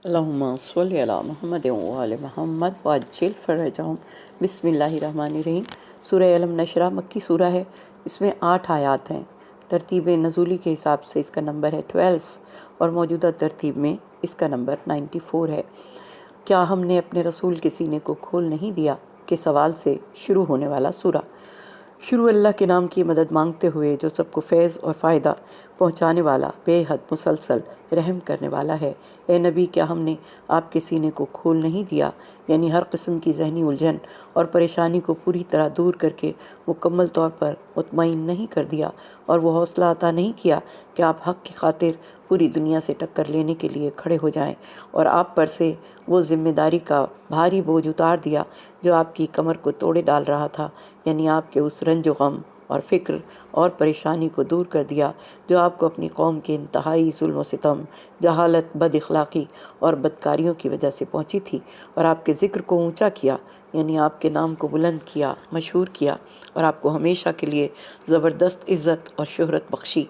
اللہم صلی علی محمد وآل محمد وعجل فرجہم۔ بسم اللہ الرحمن الرحیم۔ سورہ علم نشرہ مکی سورہ ہے، اس میں 8 آیات ہیں۔ ترتیب نزولی کے حساب سے اس کا نمبر ہے 12 اور موجودہ ترتیب میں اس کا نمبر 94 ہے۔ کیا ہم نے اپنے رسول کے سینے کو کھول نہیں دیا کہ سوال سے شروع ہونے والا سورہ۔ شروع اللہ کے نام کی مدد مانگتے ہوئے جو سب کو فیض اور فائدہ پہنچانے والا، بے حد مسلسل رحم کرنے والا ہے۔ اے نبی، کیا ہم نے آپ کے سینے کو کھول نہیں دیا، یعنی ہر قسم کی ذہنی الجھن اور پریشانی کو پوری طرح دور کر کے مکمل طور پر مطمئن نہیں کر دیا، اور وہ حوصلہ عطا نہیں کیا کہ آپ حق کی خاطر پوری دنیا سے ٹکر لینے کے لیے کھڑے ہو جائیں، اور آپ پر سے وہ ذمہ داری کا بھاری بوجھ اتار دیا جو آپ کی کمر کو توڑے ڈال رہا تھا، یعنی آپ کے اس رنج و غم اور فکر اور پریشانی کو دور کر دیا جو آپ کو اپنی قوم کے انتہائی ظلم و ستم، جہالت، بد اخلاقی اور بدکاریوں کی وجہ سے پہنچی تھی، اور آپ کے ذکر کو اونچا کیا، یعنی آپ کے نام کو بلند کیا، مشہور کیا، اور آپ کو ہمیشہ کے لیے زبردست عزت اور شہرت بخشی۔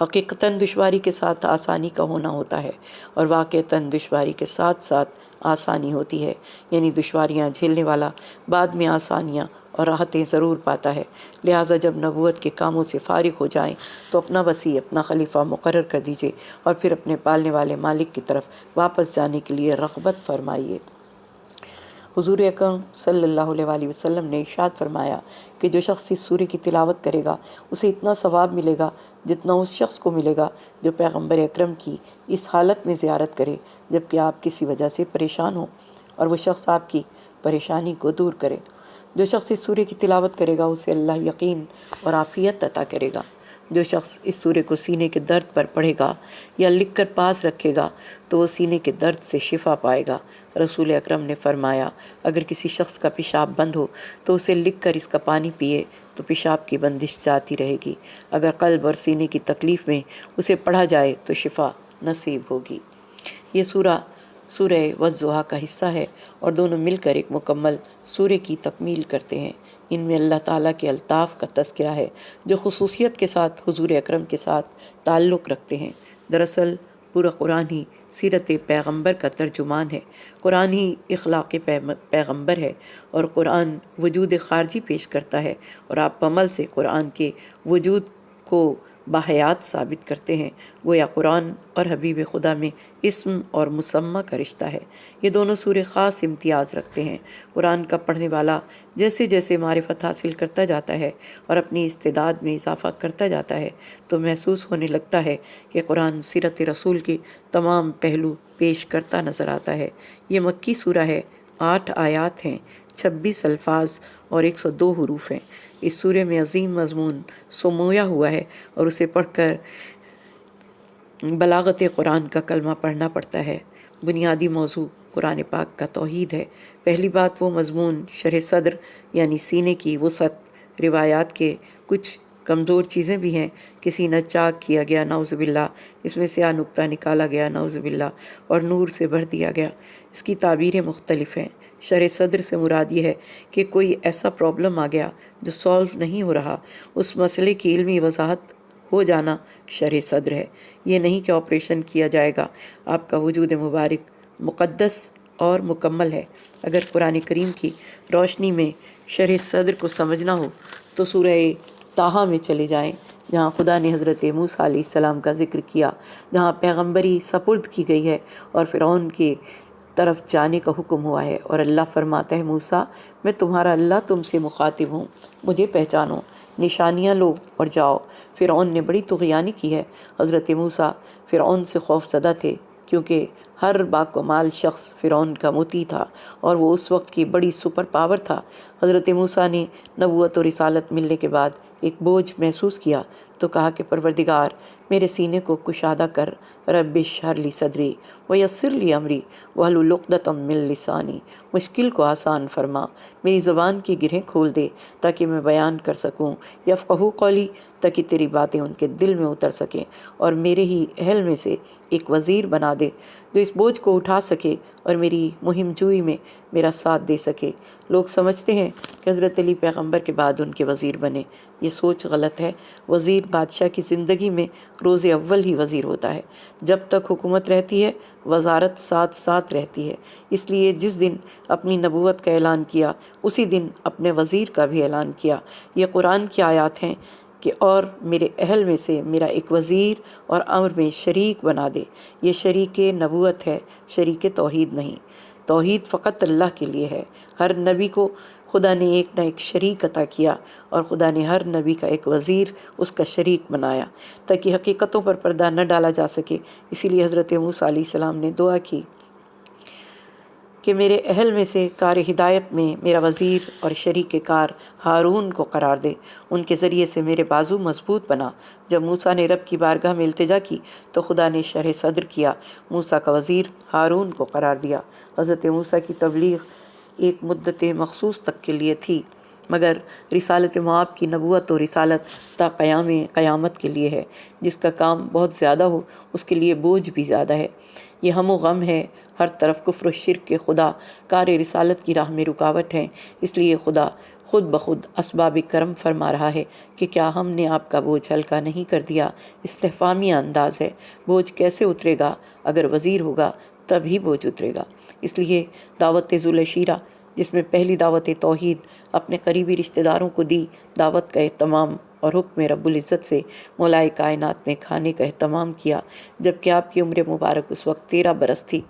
حقیقتاً دشواری کے ساتھ آسانی کا ہونا ہوتا ہے، اور واقعتاً دشواری کے ساتھ ساتھ آسانی ہوتی ہے، یعنی دشواریاں جھیلنے والا بعد میں آسانیاں اور راحتیں ضرور پاتا ہے۔ لہٰذا جب نبوت کے کاموں سے فارغ ہو جائیں تو اپنا وسیع، اپنا خلیفہ مقرر کر دیجیے، اور پھر اپنے پالنے والے مالک کی طرف واپس جانے کے لیے رغبت فرمائیے۔ حضور اکرم صلی اللہ علیہ وآلہ وسلم نے ارشاد فرمایا کہ جو شخص اس سورہ کی تلاوت کرے گا اسے اتنا ثواب ملے گا جتنا اس شخص کو ملے گا جو پیغمبر اکرم کی اس حالت میں زیارت کرے جبکہ آپ کسی وجہ سے پریشان ہوں، اور وہ شخص آپ کی پریشانی کو دور کرے۔ جو شخص اس سورہ کی تلاوت کرے گا اسے اللہ یقین اور عافیت عطا کرے گا۔ جو شخص اس سورہ کو سینے کے درد پر پڑھے گا یا لکھ کر پاس رکھے گا تو وہ سینے کے درد سے شفا پائے گا۔ رسول اکرم نے فرمایا، اگر کسی شخص کا پیشاب بند ہو تو اسے لکھ کر اس کا پانی پیے تو پیشاب کی بندش جاتی رہے گی۔ اگر قلب اور سینے کی تکلیف میں اسے پڑھا جائے تو شفا نصیب ہوگی۔ یہ سورہ والضحیٰ کا حصہ ہے، اور دونوں مل کر ایک مکمل سورہ کی تکمیل کرتے ہیں۔ ان میں اللہ تعالیٰ کے الطاف کا تذکرہ ہے جو خصوصیت کے ساتھ حضور اکرم کے ساتھ تعلق رکھتے ہیں۔ دراصل پورا قرآن ہی سیرت پیغمبر کا ترجمان ہے، قرآن ہی اخلاق پیغمبر ہے، اور قرآن وجود خارجی پیش کرتا ہے، اور آپ عمل سے قرآن کے وجود کو باحیات ثابت کرتے ہیں۔ گویا قرآن اور حبیب خدا میں اسم اور مسمہ کا رشتہ ہے۔ یہ دونوں سورے خاص امتیاز رکھتے ہیں۔ قرآن کا پڑھنے والا جیسے جیسے معرفت حاصل کرتا جاتا ہے اور اپنی استعداد میں اضافہ کرتا جاتا ہے تو محسوس ہونے لگتا ہے کہ قرآن سیرت رسول کے تمام پہلو پیش کرتا نظر آتا ہے۔ یہ مکی سورہ ہے، 8 آیات ہیں، 26 الفاظ اور 102 حروف ہیں۔ اس سورے میں عظیم مضمون سمویا ہوا ہے، اور اسے پڑھ کر بلاغت قرآن کا کلمہ پڑھنا پڑتا ہے۔ بنیادی موضوع قرآن پاک کا توحید ہے۔ پہلی بات وہ مضمون شرح صدر یعنی سینے کی وسعت، روایات کے کچھ کمزور چیزیں بھی ہیں، کسی نہ چاک کیا گیا نعوذ باللہ، اس میں سے نقطہ نکالا گیا نعوذ باللہ، اور نور سے بھر دیا گیا۔ اس کی تعبیریں مختلف ہیں۔ شرح صدر سے مراد یہ ہے کہ کوئی ایسا پرابلم آ گیا جو سالو نہیں ہو رہا، اس مسئلے کی علمی وضاحت ہو جانا شرح صدر ہے۔ یہ نہیں کہ آپریشن کیا جائے گا۔ آپ کا وجود مبارک مقدس اور مکمل ہے۔ اگر قرآن کریم کی روشنی میں شرح صدر کو سمجھنا ہو تو سورہ طٰہٰ میں چلے جائیں، جہاں خدا نے حضرت موسیٰ علیہ السلام کا ذکر کیا، جہاں پیغمبری سپرد کی گئی ہے اور فرعون کی طرف جانے کا حکم ہوا ہے، اور اللہ فرماتا ہے، موسیٰ میں تمہارا اللہ تم سے مخاطب ہوں، مجھے پہچانو، نشانیاں لو اور جاؤ۔ فرعون نے بڑی طغیانی کی ہے۔ حضرت موسیٰ فرعون سے خوف زدہ تھے، کیونکہ ہر باکمال شخص فرعون کا مطیع تھا، اور وہ اس وقت کی بڑی سپر پاور تھا۔ حضرت موسیٰ نے نبوت اور رسالت ملنے کے بعد ایک بوجھ محسوس کیا تو کہا کہ پروردگار، میرے سینے کو کشادہ کر، رب اشرح لی صدری ویسر لی امری واحلل عقدۃ من لسانی، مشکل کو آسان فرما، میری زبان کی گرہیں کھول دے تاکہ میں بیان کر سکوں، یفقہوا قولی، تاکہ تیری باتیں ان کے دل میں اتر سکیں، اور میرے ہی اہل میں سے ایک وزیر بنا دے جو اس بوجھ کو اٹھا سکے اور میری مہم جوئی میں میرا ساتھ دے سکے۔ لوگ سمجھتے ہیں کہ حضرت علی پیغمبر کے بعد ان کے وزیر بنے، یہ سوچ غلط ہے۔ وزیر بادشاہ کی زندگی میں روز اول ہی وزیر ہوتا ہے۔ جب تک حکومت رہتی ہے وزارت ساتھ ساتھ رہتی ہے، اس لیے جس دن اپنی نبوت کا اعلان کیا اسی دن اپنے وزیر کا بھی اعلان کیا۔ یہ قرآن کی آیات ہیں کہ اور میرے اہل میں سے میرا ایک وزیر اور امر میں شریک بنا دے۔ یہ شریک نبوت ہے، شریک توحید نہیں۔ توحید فقط اللہ کے لیے ہے۔ ہر نبی کو خدا نے ایک نہ ایک شریک عطا کیا اور خدا نے ہر نبی کا ایک وزیر اس کا شریک بنایا تاکہ حقیقتوں پر پردہ نہ ڈالا جا سکے۔ اسی لیے حضرت موسیٰ علیہ السلام نے دعا کی کہ میرے اہل میں سے کار ہدایت میں میرا وزیر اور شریک کار ہارون کو قرار دے، ان کے ذریعے سے میرے بازو مضبوط بنا۔ جب موسیٰ نے رب کی بارگاہ میں التجا کی تو خدا نے شرح صدر کیا، موسیٰ کا وزیر ہارون کو قرار دیا۔ حضرت موسیٰ کی تبلیغ ایک مدت مخصوص تک کے لیے تھی، مگر رسالت مآب کی نبوت و رسالت تا قیامت کے لیے ہے۔ جس کا کام بہت زیادہ ہو اس کے لیے بوجھ بھی زیادہ ہے۔ یہ ہم و غم ہے، ہر طرف کفر و شرک کے خدا کار رسالت کی راہ میں رکاوٹ ہیں، اس لیے خدا خود بخود اسباب کرم فرما رہا ہے کہ کیا ہم نے آپ کا بوجھ ہلکا نہیں کر دیا۔ استفہامیہ انداز ہے، بوجھ کیسے اترے گا؟ اگر وزیر ہوگا تب ہی بوجھ اترے گا۔ اس لیے دعوت ذوالعشیرہ جس میں پہلی دعوت توحید اپنے قریبی رشتہ داروں کو دی، دعوت کا اہتمام اور حکم رب العزت سے مولائے کائنات نے کھانے کا اہتمام کیا۔ جبکہ آپ کی عمر مبارک اس وقت 13 برس تھی،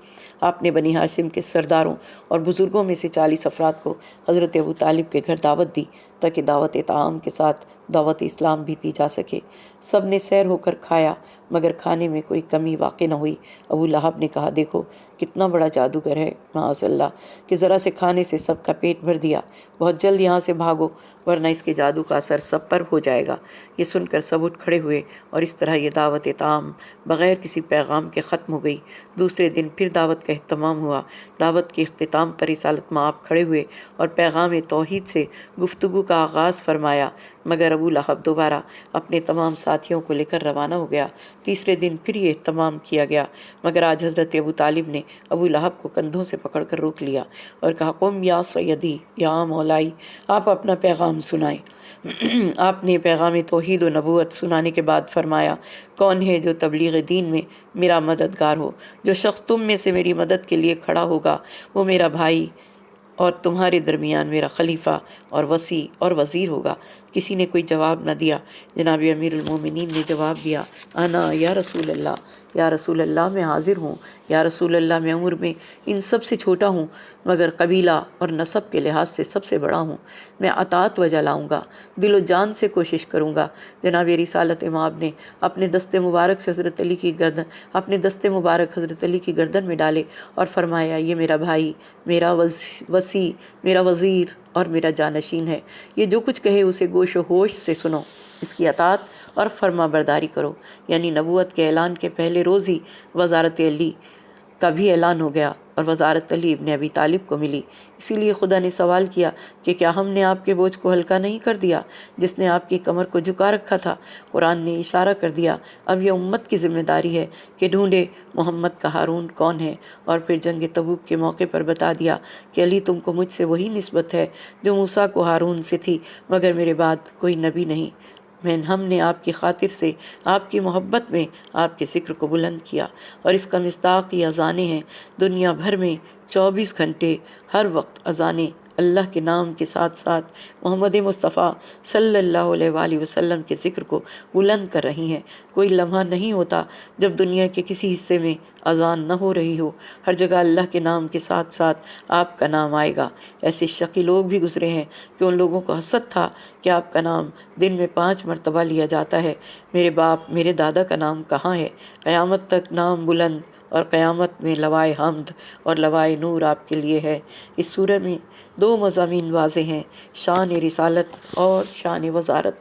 آپ نے بنی ہاشم کے سرداروں اور بزرگوں میں سے 40 افراد کو حضرت ابو طالب کے گھر دعوت دی تاکہ دعوت طعام کے ساتھ دعوت اسلام بھی دی جا سکے۔ سب نے سیر ہو کر کھایا مگر کھانے میں کوئی کمی واقع نہ ہوئی۔ ابو لہب نے کہا، دیکھو کتنا بڑا جادوگر ہے معاذ اللہ کہ ذرا سے کھانے سے سب کا پیٹ بھر دیا۔ بہت جلد یہاں سے بھاگو ورنہ اس کے جادو کا اثر سب پر ہو جائے گا۔ یہ سن کر سب اٹھ کھڑے ہوئے اور اس طرح یہ دعوت طعام بغیر کسی پیغام کے ختم ہو گئی۔ دوسرے دن پھر دعوت کا اہتمام ہوا۔ دعوت کے اختتام پر رسالت مآب کھڑے ہوئے اور پیغام توحید سے گفتگو کا آغاز فرمایا، مگر ابو لہب دوبارہ اپنے تمام ساتھیوں کو لے کر روانہ ہو گیا۔ تیسرے دن پھر یہ اہتمام کیا گیا، مگر آج حضرت ابو طالب نے ابو لہب کو کندھوں سے پکڑ کر روک لیا اور کہا، قم یا سیدی یا مولائی، آپ اپنا پیغام سنائیں۔ آپ نے پیغام توحید و نبوت سنانے کے بعد فرمایا، کون ہے جو تبلیغ دین میں میرا مددگار ہو؟ جو شخص تم میں سے میری مدد کے لیے کھڑا ہوگا وہ میرا بھائی اور تمہارے درمیان میرا خلیفہ اور وصی اور وزیر ہوگا۔ کسی نے کوئی جواب نہ دیا۔ جناب امیر المومنین نے جواب دیا، انا یا رسول اللہ، یا رسول اللہ میں حاضر ہوں، یا رسول اللہ میں عمر میں ان سب سے چھوٹا ہوں مگر قبیلہ اور نسب کے لحاظ سے سب سے بڑا ہوں۔ میں اطاعت وجہ لاؤں گا، دل و جان سے کوشش کروں گا۔ جناب رسالت مآب نے اپنے دست مبارک سے حضرت علی کی گردن میں ڈالے اور فرمایا، یہ میرا بھائی، میرا وصی، میرا وزیر اور میرا جانشین ہے۔ یہ جو کچھ کہے اسے گوش و ہوش سے سنو، اس کی اطاعت اور فرما برداری کرو۔ یعنی نبوت کے اعلان کے پہلے روز ہی وزارت علی کا بھی اعلان ہو گیا اور وزارت علی ابن ابی طالب کو ملی۔ اسی لیے خدا نے سوال کیا کہ کیا ہم نے آپ کے بوجھ کو ہلکا نہیں کر دیا جس نے آپ کی کمر کو جھکا رکھا تھا؟ قرآن نے اشارہ کر دیا، اب یہ امت کی ذمہ داری ہے کہ ڈھونڈے محمد کا ہارون کون ہے، اور پھر جنگ تبوک کے موقع پر بتا دیا کہ علی تم کو مجھ سے وہی نسبت ہے جو موسیٰ کو ہارون سے تھی، مگر میرے بعد کوئی نبی نہیں۔ ہم نے آپ کی خاطر سے، آپ کی محبت میں آپ کے ذکر کو بلند کیا، اور اس کا مصداق یہ اذانیں ہیں۔ دنیا بھر میں 24 گھنٹے ہر وقت اذانیں اللہ کے نام کے ساتھ ساتھ محمد مصطفیٰ صلی اللہ علیہ وآلہ وسلم کے ذکر کو بلند کر رہی ہیں۔ کوئی لمحہ نہیں ہوتا جب دنیا کے کسی حصے میں اذان نہ ہو رہی ہو، ہر جگہ اللہ کے نام کے ساتھ ساتھ آپ کا نام آئے گا۔ ایسے شقی لوگ بھی گزرے ہیں کہ ان لوگوں کو حسد تھا کہ آپ کا نام دن میں 5 مرتبہ لیا جاتا ہے۔ میرے باپ، میرے دادا کا نام کہاں ہے؟ قیامت تک نام بلند، اور قیامت میں لوائے حمد اور لوائے نور آپ کے لیے ہے۔ اس سورہ میں 2 مضامین واضح ہیں، شان رسالت اور شان وزارت۔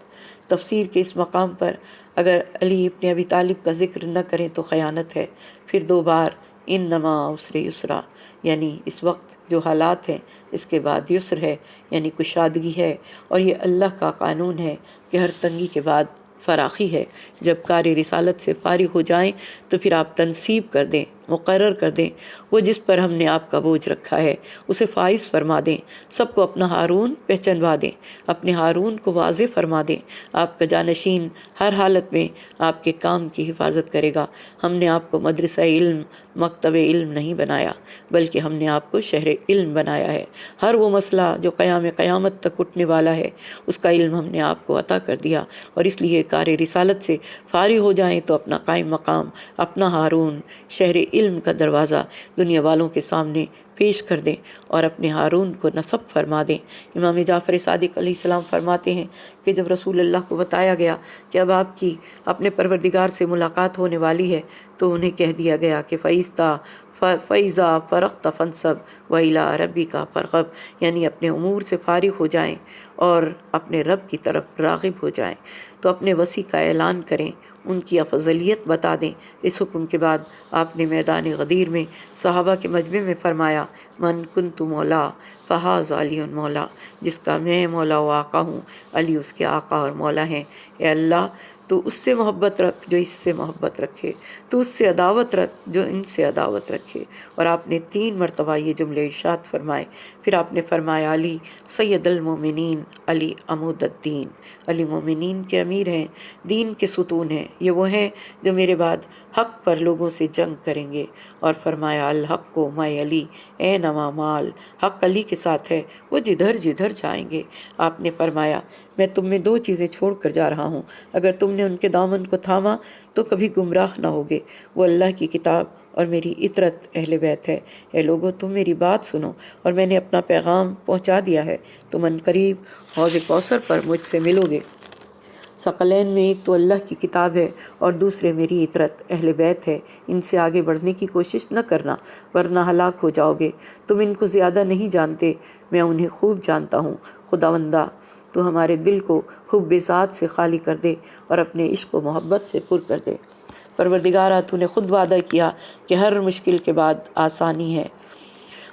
تفسیر کے اس مقام پر اگر علی ابن ابی طالب کا ذکر نہ کریں تو خیانت ہے۔ پھر 2 بار انما عسر یسرا، یعنی اس وقت جو حالات ہیں اس کے بعد یسر ہے، یعنی کشادگی ہے، اور یہ اللہ کا قانون ہے کہ ہر تنگی کے بعد فراخی ہے۔ جب کار رسالت سے فارغ ہو جائیں تو پھر آپ تنصیب کر دیں، مقرر کر دیں۔ وہ جس پر ہم نے آپ کا بوجھ رکھا ہے اسے فائز فرما دیں۔ سب کو اپنا ہارون پہچنوا دیں، اپنے ہارون کو واضح فرما دیں۔ آپ کا جانشین ہر حالت میں آپ کے کام کی حفاظت کرے گا۔ ہم نے آپ کو مدرسہ علم، مکتب علم نہیں بنایا، بلکہ ہم نے آپ کو شہر علم بنایا ہے۔ ہر وہ مسئلہ جو قیامت تک اٹھنے والا ہے اس کا علم ہم نے آپ کو عطا کر دیا، اور اس لیے کار رسالت سے فارغ ہو جائیں تو اپنا قائم مقام، اپنا ہارون، شہر علم کا دروازہ دنیا والوں کے سامنے پیش کر دیں اور اپنے ہارون کو نصب فرما دیں۔ امام جعفر صادق علیہ السلام فرماتے ہیں کہ جب رسول اللہ کو بتایا گیا کہ اب آپ کی اپنے پروردگار سے ملاقات ہونے والی ہے تو انہیں کہہ دیا گیا کہ فَإِذَا فَرَغْتَ فَانْصَبْ وَإِلَىٰ رَبِّكَ فَارْغَب، یعنی اپنے امور سے فارغ ہو جائیں اور اپنے رب کی طرف راغب ہو جائیں۔ تو اپنے وسیع کا اعلان کریں، ان کی افضلیت بتا دیں۔ اس حکم کے بعد آپ نے میدان غدیر میں صحابہ کے مجمع میں فرمایا، من کنت مولا فہذا علی مولا، جس کا میں مولا و آقا ہوں، علی اس کے آقا اور مولا ہیں۔ اے اللہ، تو اس سے محبت رکھ جو اس سے محبت رکھے، تو اس سے عداوت رکھ جو ان سے عداوت رکھے۔ اور آپ نے 3 مرتبہ یہ جملے ارشاد فرمائے۔ پھر آپ نے فرمایا، علی سید المومنین، علی عمود الدین، علی مومنین کے امیر ہیں، دین کے ستون ہیں، یہ وہ ہیں جو میرے بعد حق پر لوگوں سے جنگ کریں گے۔ اور فرمایا، الحق کو میں علی اے نما مال، حق علی کے ساتھ ہے، وہ جدھر جدھر جائیں گے۔ آپ نے فرمایا، میں تم میں 2 چیزیں چھوڑ کر جا رہا ہوں، اگر تم نے ان کے دامن کو تھاما تو کبھی گمراہ نہ ہوگے، وہ اللہ کی کتاب اور میری اطرت اہل بیت ہے۔ اے لوگو، تم میری بات سنو، اور میں نے اپنا پیغام پہنچا دیا ہے، تم عنقریب حوض کوثر پر مجھ سے ملو گے۔ ثقلین میں ایک تو اللہ کی کتاب ہے اور دوسرے میری اطرت اہل بیت ہے، ان سے آگے بڑھنے کی کوشش نہ کرنا ورنہ ہلاک ہو جاؤ گے۔ تم ان کو زیادہ نہیں جانتے، میں انہیں خوب جانتا ہوں۔ خداوندہ، تو ہمارے دل کو حب ذات سے خالی کر دے اور اپنے عشق و محبت سے پر کر دے۔ پروردگارہ، تو نے خود وعدہ کیا کہ ہر مشکل کے بعد آسانی ہے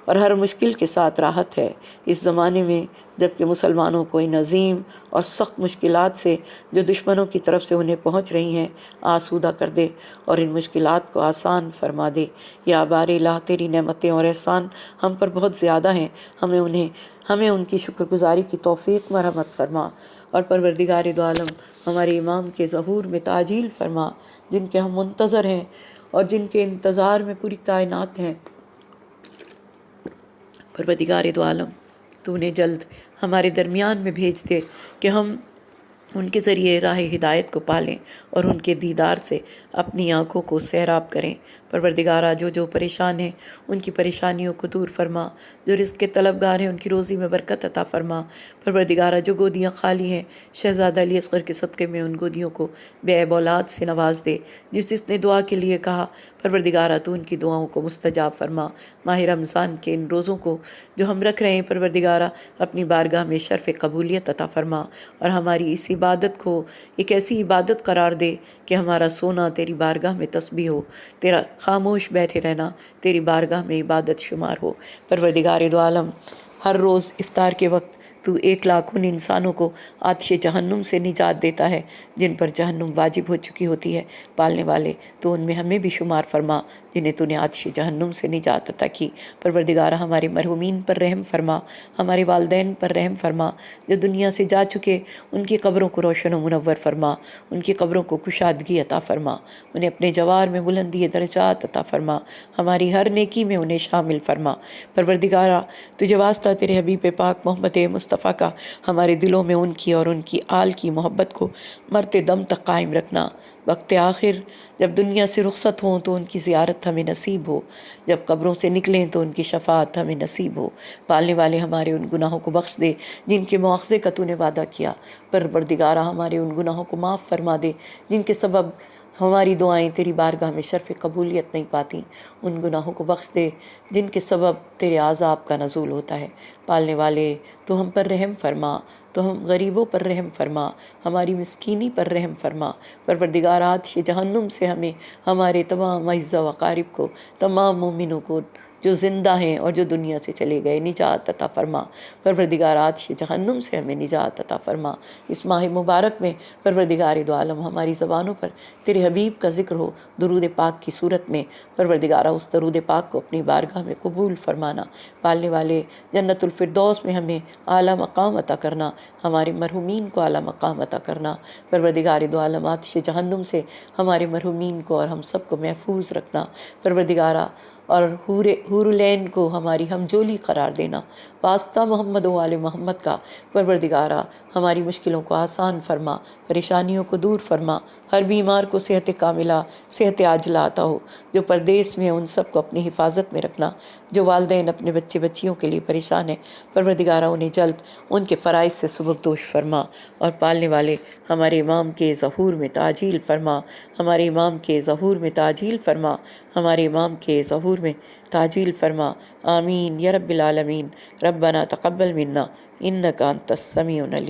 اور ہر مشکل کے ساتھ راحت ہے۔ اس زمانے میں جب کہ مسلمانوں کو ان عظیم اور سخت مشکلات سے جو دشمنوں کی طرف سے انہیں پہنچ رہی ہیں آسودہ کر دے اور ان مشکلات کو آسان فرما دے۔ یا بار الہ، تیری نعمتیں اور احسان ہم پر بہت زیادہ ہیں، ہمیں ان کی شکر گزاری کی توفیق مرحمت فرما۔ اور پروردگار دو عالم، ہمارے امام کے ظہور میں تعجیل فرما، جن کے ہم منتظر ہیں اور جن کے انتظار میں پوری کائنات ہیں۔ پروردگار دو عالم، تو انہیں جلد ہمارے درمیان میں بھیج دے کہ ہم ان کے ذریعے راہ ہدایت کو پالیں اور ان کے دیدار سے اپنی آنکھوں کو سیراب کریں۔ پروردگارہ، جو پریشان ہیں ان کی پریشانیوں کو دور فرما، جو رزق کے طلبگار ہیں ان کی روزی میں برکت عطا فرما۔ پروردگارہ، جو گودیاں خالی ہیں شہزادہ علی اصغر کے صدقے میں ان گودیوں کو بے عیب اولاد سے نواز دے۔ جس نے دعا کے لیے کہا، پروردگارہ تو ان کی دعاؤں کو مستجاب فرما۔ ماہ رمضان کے ان روزوں کو جو ہم رکھ رہے ہیں، پروردگارہ اپنی بارگاہ میں شرف قبولیت عطا فرما اور ہماری اس عبادت کو ایک ایسی عبادت قرار دے کہ ہمارا سونا تیری بارگاہ میں تسبیح ہو، تیرا خاموش بیٹھے رہنا تیری بارگاہ میں عبادت شمار ہو۔ پروردگار دو عالم، ہر روز افطار کے وقت تو 1,00,000 ان انسانوں کو آتش جہنم سے نجات دیتا ہے جن پر جہنم واجب ہو چکی ہوتی ہے۔ پالنے والے، تو ان میں ہمیں بھی شمار فرما جنہیں تو نے آتش جہنم سے نجات عطا کی۔ پروردگار، ہمارے مرحومین پر رحم فرما، ہمارے والدین پر رحم فرما، جو دنیا سے جا چکے ان کی قبروں کو روشن و منور فرما، ان کی قبروں کو کشادگی عطا فرما، انہیں اپنے جوار میں بلندی درجات عطا فرما، ہماری ہر نیکی میں انہیں شامل فرما۔ پروردگارہ، تجھے واسطہ تیرے حبیب پاک محمد مصطفیٰ کا ہمارے دلوں میں ان کی اور ان کی آل کی محبت کو مرتے دم تک قائم رکھنا۔ وقت آخر جب دنیا سے رخصت ہوں تو ان کی زیارت ہمیں نصیب ہو، جب قبروں سے نکلیں تو ان کی شفاعت ہمیں نصیب ہو۔ پالنے والے، ہمارے ان گناہوں کو بخش دے جن کے مواخذے کا تو نے وعدہ کیا۔ پروردگارہ، ہمارے ان گناہوں کو معاف فرما دے جن کے سبب ہماری دعائیں تیری بارگاہ میں شرف قبولیت نہیں پاتی۔ ان گناہوں کو بخش دے جن کے سبب تیرے عذاب کا نزول ہوتا ہے۔ پالنے والے، تو ہم پر رحم فرما، تو ہم غریبوں پر رحم فرما، ہماری مسکینی پر رحم فرما۔ پروردگار، آتش جہنم سے ہمیں، ہمارے تمام اعزاء و اقارب کو، تمام مومنوں کو جو زندہ ہیں اور جو دنیا سے چلے گئے نجات عطا فرما۔ پروردگار آتش جہنم سے ہمیں نجات عطا فرما۔ اس ماہ مبارک میں پروردگار دو عالم ہماری زبانوں پر تیرے حبیب کا ذکر ہو درود پاک کی صورت میں۔ پروردگارہ اس درود پاک کو اپنی بارگاہ میں قبول فرمانا، پالنے والے جنت الفردوس میں ہمیں اعلیٰ مقام عطا کرنا، ہمارے مرحومین کو اعلیٰ مقام عطا کرنا۔ پروردگار دو عالم آتش جہنم سے ہمارے مرحومین کو اور ہم سب کو محفوظ رکھنا۔ پروردگارہ اور حور العین کو ہماری ہمجولی قرار دینا، واسطہ محمد و آل محمد کا۔ پروردگارہ ہماری مشکلوں کو آسان فرما، پریشانیوں کو دور فرما، ہر بیمار کو صحت کاملہ صحت عاجلہ عطا ہو، جو پردیس میں ان سب کو اپنی حفاظت میں رکھنا، جو والدین اپنے بچے بچیوں کے لیے پریشان ہیں پروردگارہ انہیں جلد ان کے فرائض سے سبکدوش فرما، اور پالنے والے ہمارے امام کے ظہور میں تعجیل فرما، ہمارے امام کے ظہور میں تعجیل فرما، ہمارے امام کے ظہور میں تعجیل فرما۔ آمین یا رب العالمین۔ ربنا تقبل منا انک انت السمیع العلیم۔